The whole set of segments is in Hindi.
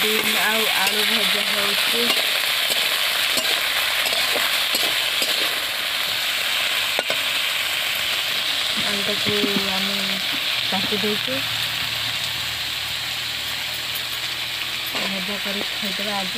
बीन आलू भजा होती आलू को आम काटी देके भजा कर खाईदे आज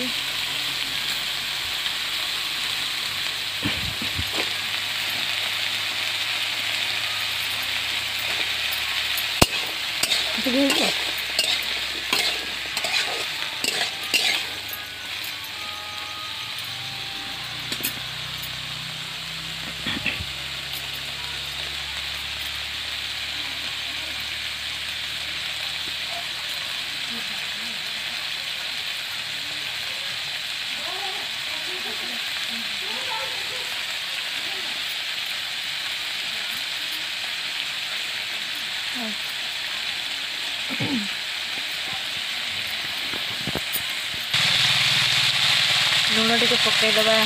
लुण टे पकईदबा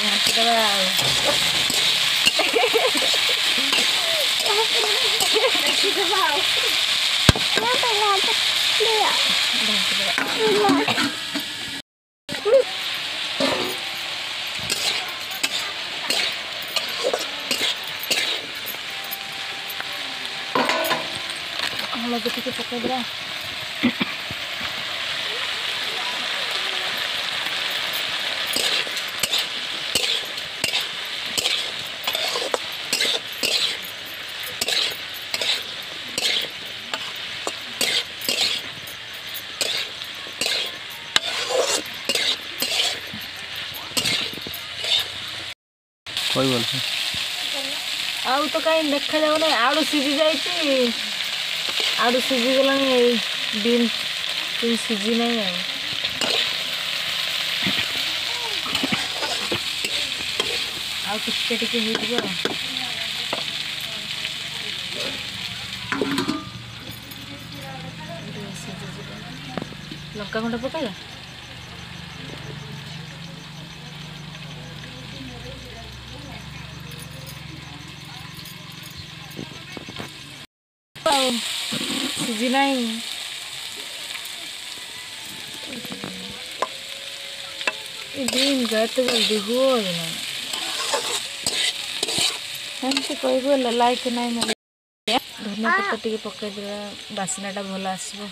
घाटीदबा हलदी टे पकईदबा कोई बोल आउ तो कहीं देखा जाऊना आलू सीझी जाइए आलू सीझी गला बीन सीझी नहीं टिके टिके लंका गुंड पकाइला सीझी नहीं बीन गए जल्दी हो कह लाइक नहीं मिले धनिया पत्ता टे पकईदे बास्नाटा भल आसो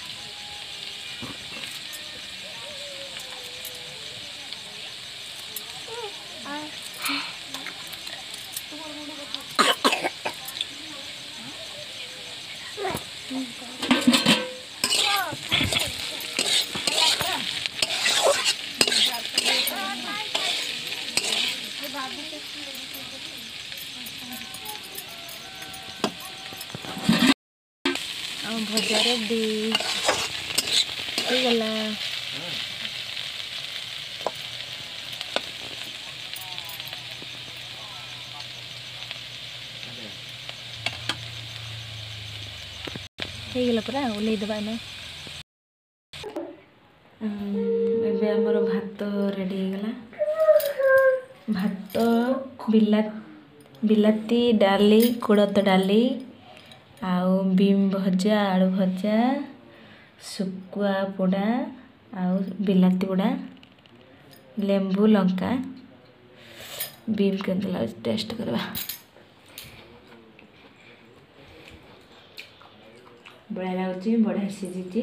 भजा रेडी गला पूरा ओल्लैदबा एबे हमर भात रेडी गला भात बिलाती डाली कोड़त डाली आउ बीम भजा आलू भजा सुकुआ पोड़ा आउ बिलाती पोड़ा लेंबू लंका बीम के टेस्ट करवा बढ़िया लगुच बढ़िया सीझी।